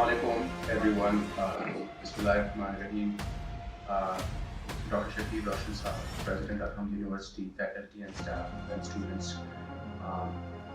Assalamualaikum everyone. Bismillahirrahmanirrahim. Dr. Shakib Roshan Sahab, President Alham University, faculty and staff and students.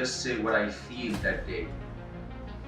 just say what I feel that day.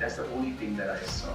That's the only thing that I saw.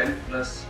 10+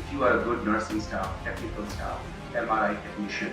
If you are a good nursing staff, technical staff, MRI technician,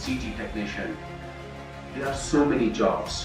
CT technician, there are so many jobs.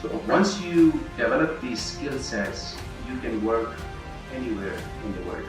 So once you develop these skill sets, you can work anywhere in the world.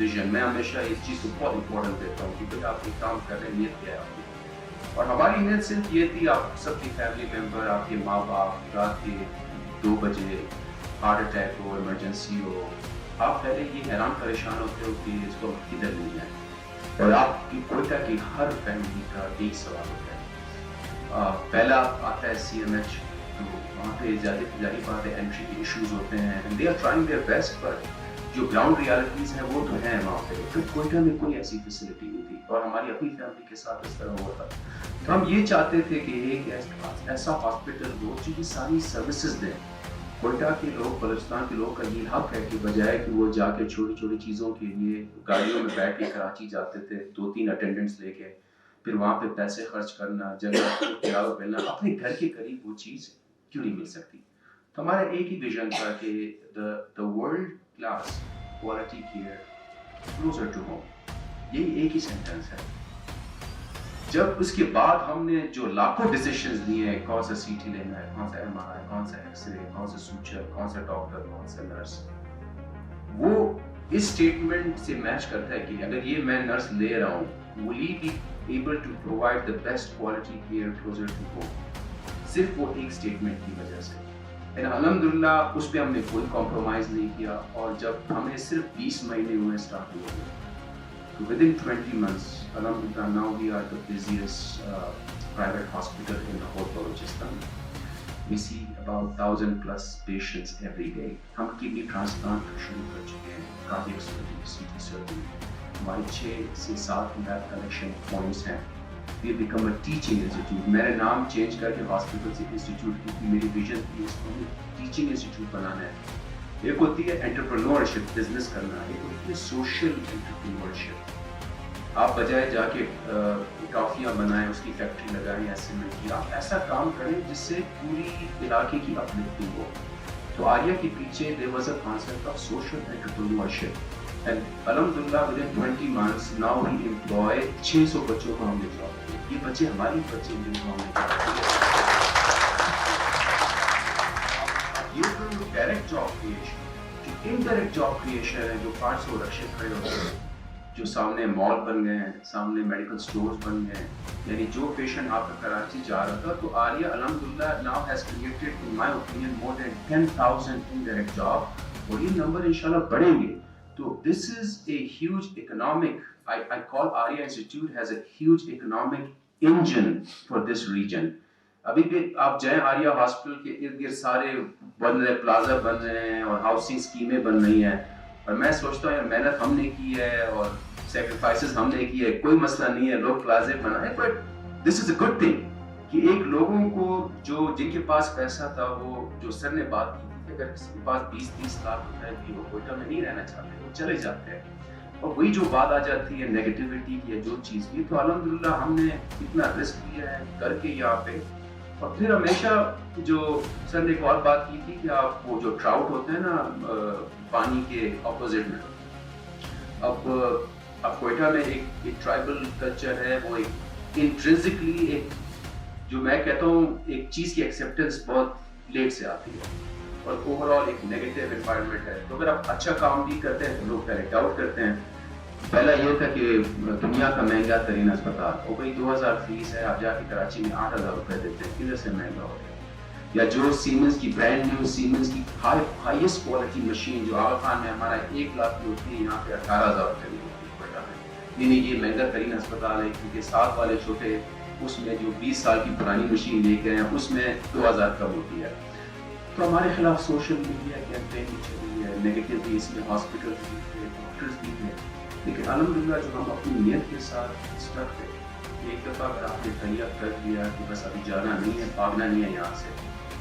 Vision. میں ہمیشہ اس چیز کو بہت important دیتا ہوں کہ آپ ایک کام کر رہے ہیں, نیت کیا ہے آپ کی. اور ہماری نیت صرف یہ تھی, آپ سب کی فیملی ممبر, آپ کے ماں باپ رات کے 2 بجے ہارٹ اٹیک ہو, ایمرجنسی ہو, آپ پہلے یہ حیران پریشان ہوتے ہو کہ اس کو کدھر لے جائیں. اور آپ کی کوئٹہ کی ہر فیملی کا ایک سوال ہوتا ہے. پہلا آتا ہے CMH, تو وہاں پہ زیادہ ظاہری بات ہے انٹری کے ایشوز ہوتے ہیں, they are trying their best, پر جو گراؤنڈ ریالٹیز ہیں وہ تو ہیں وہاں پہ. پھر کوئٹہ میں کوئی ایسی فیسلٹی نہیں تھی, اور ہماری اپنی فیملی کے ساتھ اس طرح ہوا تھا. تو ہم یہ چاہتے تھے کہ ایک ایسا ہاسپٹل ہو جو یہ ساری سروسز دیں. کوئٹہ کے لوگ, بلوچستان کے لوگ کا یہ حق ہے کہ بجائے کہ وہ جا کے چھوٹی چھوٹی چیزوں کے لیے گاڑیوں میں بیٹھ کے کراچی جاتے تھے 2-3 اٹینڈنٹس لے کے, پھر وہاں پہ پیسے خرچ کرنا, جگہ کرایہ ملنا, اپنے گھر کے قریب وہ چیز کیوں نہیں مل سکتی. تو ہمارا ایک ہی ویژن تھا کہ the world class quality care closer to home. یہی ایک ہی سینٹینس ہے. جب اس کے بعد ہم نے جو لاکھوں ڈیسیشنز لیے ہیں, کون سا CT لینا ہے, کون سا MRI, کون سا ایکس رے, کون سا سوچر, کون سا ڈاکٹر, کون سا نرس, وہ اس اسٹیٹمنٹ سے میچ کرتا ہے کہ اگر یہ میں نرس لے رہا ہوں, will he be able to provide the best quality care closer to home. صرف وہ ایک اسٹیٹمنٹ کی وجہ سے. الحمدللہ اس پہ ہم نے کوئی کمپرومائز نہیں کیا, اور جب ہمیں صرف 20 مہینے ہوئے اسٹارٹ ہوئے, within 20 months, alhamdulillah, now we are the busiest private hospital in the whole Balochistan. We see about 1,000 plus patients every day. ہم kidney transplant شروع کر چکے ہیں, cardiac surgery, CT surgery. ہمارے 6 سے 7 lab collection points ہیں. We have become a teaching institute. میں نے نام چینج کر کے ہاسپٹل سے انسٹیٹیوٹ کی, میری ویژن تھی اس کو ٹیچنگ انسٹیٹیوٹ بنانا ہے. ایک ہوتی ہے انٹرپرینورشپ, بزنس کرنا, ایک ہوتی ہے سوشل انٹرپرینورشپ. آپ بجائے جا کے ٹافیاں بنائیں, اس کی فیکٹری لگائیں یا سیمنٹ کی, آپ ایسا کام کریں جس سے پوری علاقے کی اپلفٹنگ ہو. تو آریہ کے پیچھے there was a concept of social entrepreneurship. And alhamdulillah within 20 months now we employ 600 بچوں کو ہم نے جاب دی. یہ بچے ہماری بچے جن کو ہم نے جاب دی. یہ تو ڈائریکٹ جاب کریشن. جو انڈائریکٹ جاب کریشن ہے, جو 500 رکشے کھڑے ہوتے ہیں, جو سامنے مال بن گئے ہیں, سامنے میڈیکل سٹورز بن گئے ہیں, یعنی جو پیشنٹ آپ کا کراچی جا رہا تھا, تو آریہ الحمدللہ now has created in my opinion more than 10,000 indirect job, اور یہ نمبر انشاءاللہ بڑھیں گے. تو this is a huge economic, I call Arya Institute has a huge economic engine for this region. ابھی بھی آپ جائیں آریہ ہاسپٹل کے ارد گرد سارے بن رہے, پلازا بن رہے ہیں, اور ہاؤسنگ اسکیمیں بن رہی ہیں, اور میں سوچتا ہوں یار محنت ہم نے کی ہے اور سیکریفائسز ہم نے کی ہے, کوئی مسئلہ نہیں ہے, لوگ پلازے بنائیں, but this is a good thing کہ ایک لوگوں کو جو جن کے پاس پیسہ تھا, وہ جو سر نے بات کی تھی کہ اگر کسی کے پاس 20-30 لاکھ ہوتا ہے کہ وہ کوئٹہ میں نہیں رہنا چاہتے, وہ چلے جاتے ہیں, اور وہی جو بات آ جاتی ہے نیگیٹیوٹی کی ہے جو چیز کی. تو الحمدللہ ہم نے اتنا رسک لیا ہے کر کے یہاں پہ. اور پھر ہمیشہ جو سر نے ایک اور بات کی تھی کہ آپ وہ جو ٹراؤٹ ہوتے ہیں نا پانی کے اپوزٹ میں, اب کوئٹہ میں ایک ٹرائبل کلچر ہے, وہ ایک انٹرنسکلی ایک جو میں کہتا ہوں ایک چیز کی ایکسیپٹنس بہت لیٹ سے آتی ہے, اور اوور آل ایک نیگیٹو انوائرمنٹ ہے. تو اگر آپ اچھا کام بھی کرتے ہیں تو لوگ پہلے ڈاؤٹ کرتے ہیں. پہلا یہ تھا کہ دنیا کا مہنگا ترین اسپتال, وہ کوئی 2,000 فیس ہے, آپ جا کے کراچی میں 8,000 روپے دیتے ہیں, کدھر سے مہنگا ہو گیا. یا جو سیمنز کی برانڈ نیو سیمنز کی ہائیسٹ کوالٹی مشین جو آغا خان میں ہمارا 1 لاکھ کی ہوتی ہے, یہاں پہ 18,000 روپے کی ہوتی ہے کوئٹہ میں. نہیں, یہ مہنگا ترین اسپتال ہے, کیونکہ ساتھ والے چھوٹے اس میں جو 20 سال کی پرانی مشین لے کے ہیں اس میں 2,000 کم ہوتی ہے. تو ہمارے خلاف سوشل میڈیا کیمپین بھی چل رہی ہے, نیگیٹو بھی اس میں ہاسپٹل بھی تھے, ڈاکٹرز بھی تھے, لیکن الحمدللہ جو ہم اپنی نیت کے ساتھ اسٹرک تھے. ایک دفعہ اگر آپ نے تیار کر دیا کہ بس ابھی جانا نہیں ہے, بھاگنا نہیں ہے یہاں سے,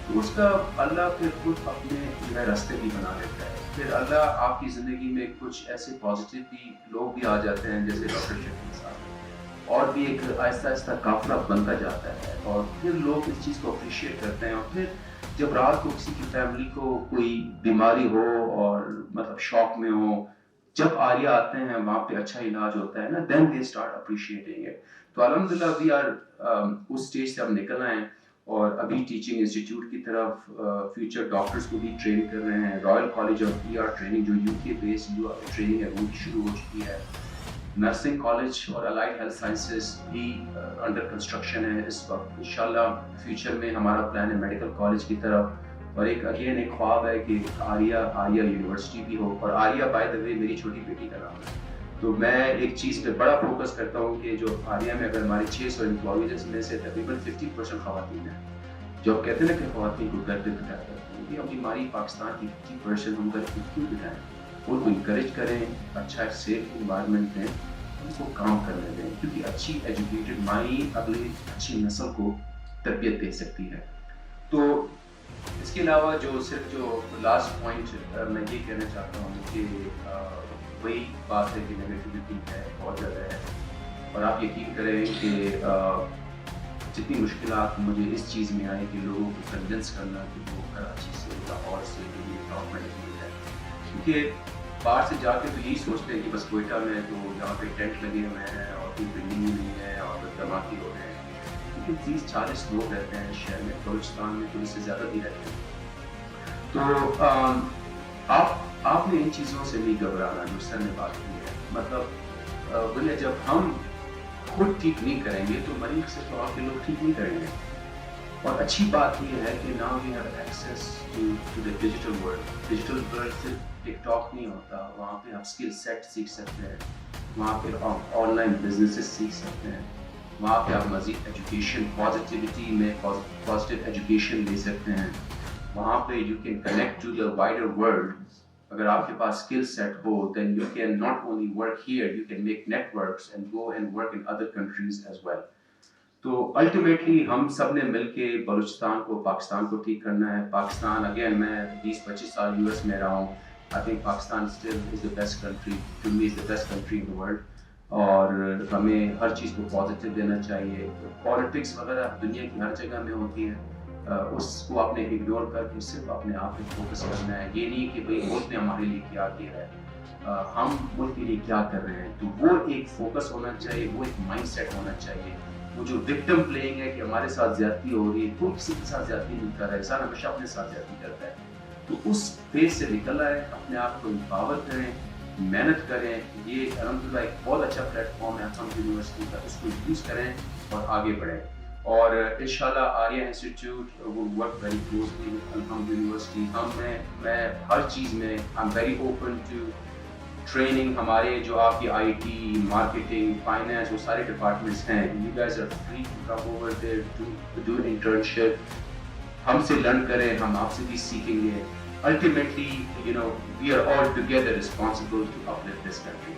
تو اس کا اللہ پھر خود اپنے جو ہے راستے بھی بنا دیتا ہے. پھر اللہ آپ کی زندگی میں کچھ ایسے پازیٹیو بھی لوگ بھی آ جاتے ہیں, جیسے ڈاکٹر شفیع صاحب, اور بھی ایک آہستہ آہستہ قافلہ بنتا جاتا ہے, اور پھر لوگ اس چیز کو اپریشیٹ کرتے ہیں. اور پھر جب رات کو کسی کی فیملی کو کوئی بیماری ہو اور مطلب شوق میں ہو, جب آریہ آتے ہیں وہاں پہ اچھا علاج ہوتا ہے نا, then they start appreciating it. تو الحمدللہ we are اس اسٹیج سے ہم نکل آئے ہیں, اور ابھی ٹیچنگ انسٹیٹیوٹ کی طرف فیوچر ڈاکٹرز کو بھی ٹرین کر رہے ہیں. Royal college of P R training جو یو کے بیس ٹریننگ ہے وہ بھی شروع ہو چکی ہے. نرسنگ کالج اور الائڈ ہیلتھ سائنسز بھی انڈر کنسٹرکشن ہے اس وقت. انشاءاللہ فیوچر میں ہمارا پلان ہے میڈیکل کالج کی طرف. اور ایک خواب ہے کہ آریہ یونیورسٹی بھی ہو. اور آریہ بائی دا وے میری چھوٹی بیٹی کا نام ہے. تو میں ایک چیز پہ بڑا فوکس کرتا ہوں کہ جو آریہ میں اگر ہمارے 600 امپلائیز میں سے تقریباً 50% خواتین ہیں. جو آپ کہتے ہیں نا کہ خواتین کو گھر پہ بٹھایا کرتے ہیں, یہ ہماری پاکستان کی 50% ہم گھر پہ کیوں بٹھائیں. ان کو انکریج کریں, اچھا ایک سیف انوائرمنٹ دیں, ان کو کام کرنے دیں, کیونکہ اچھی ایجوکیٹڈ مائنڈ اگلی اچھی نسل کو تربیت دے سکتی ہے. تو اس کے علاوہ جو لاسٹ پوائنٹ میں یہ کہنا چاہتا ہوں کہ وہی بات ہے کہ نیگیٹیوٹی ہے بہت زیادہ ہے. اور آپ یقین کریں کہ جتنی مشکلات مجھے اس چیز میں آئی کہ لوگوں کو کنونس کرنا کہ وہ کراچی سے لاہور سے جو یہ ٹاپ مینجمنٹ ہے, کیونکہ باہر سے جا کے تو یہی سوچتے ہیں کہ بس کوئٹہ میں تو یہاں پہ ٹینٹ لگے ہوئے ہیں اور کوئی بلڈنگ نہیں ہے اور دھماکے ہو رہے ہیں. کیونکہ 30-40 لوگ رہتے ہیں شہر میں, بلوچستان میں تو اس سے زیادہ بھی رہتے ہیں. تو آپ نے ان چیزوں سے نہیں گھبرانا جو سر نے بات کی ہے. مطلب بولے جب ہم خود ٹھیک نہیں کریں گے تو مریض سے تو آپ کے لوگ ٹھیک نہیں کریں گے. اور اچھی بات یہ ہے کہ now we have access to the digital world. Digital world صرف ٹک ٹاک نہیں ہوتا, وہاں پہ آپ اسکل سیٹ سیکھ سکتے ہیں, وہاں پہ آپ آن لائن بزنسز سیکھ سکتے ہیں, وہاں پہ آپ مزید ایجوکیشن پازیٹیوٹی میں پازیٹیو ایجوکیشن لے سکتے ہیں, وہاں پہ you can connect to the wider world. اگر آپ کے پاس اسکل سیٹ ہو then you can not only work here, you can make networks and go and work in other countries as well. تو الٹیمیٹلی ہم سب نے مل کے بلوچستان کو, پاکستان کو ٹھیک کرنا ہے. پاکستان اگین میں 20-25 سال US میں رہا ہوں. I think Pakistan still is the best country, to me is the best country in the world. اور ہمیں ہر چیز کو پازیٹیو دینا چاہیے. پالیٹکس وغیرہ دنیا کی ہر جگہ میں ہوتی ہے, اس کو آپ نے اگنور کر کے صرف اپنے آپ پہ فوکس کرنا ہے. یہ نہیں کہ بھئی ملک نے ہمارے لیے کیا کیا ہے, ہم ملک کے لیے کیا کر رہے ہیں. تو وہ ایک فوکس ہونا چاہیے, وہ ایک مائنڈ سیٹ ہونا چاہیے. وہ جو وکٹم پلینگ ہے کہ ہمارے ساتھ زیادتی ہو رہی ہے, کوئی کسی کے ساتھ زیادتی نہیں کر رہا ہے, انسان ہمیشہ اپنے ساتھ زیادتی کرتا ہے. تو اس فیز سے نکل آئے, اپنے آپ کو امپاور کریں, محنت کریں. یہ الحمدللہ ایک بہت اچھا پلیٹ فارم ہے ہم یونیورسٹی کا, اس کو یوز کریں اور آگے بڑھیں. اور انشاءاللہ Arya institute will work very closely with الحمد یونیورسٹی. میں ہر چیز میں I'm very open to training. ہمارے جو آپ کی آئی ٹی, مارکیٹنگ, فائنینس, وہ سارے ڈپارٹمنٹس ہیں. You guys are free to come over there to do internship. ہم سے لرن کریں, ہم آپ سے بھی سیکھیں گے. Ultimately, we are all together responsible to uplift this country.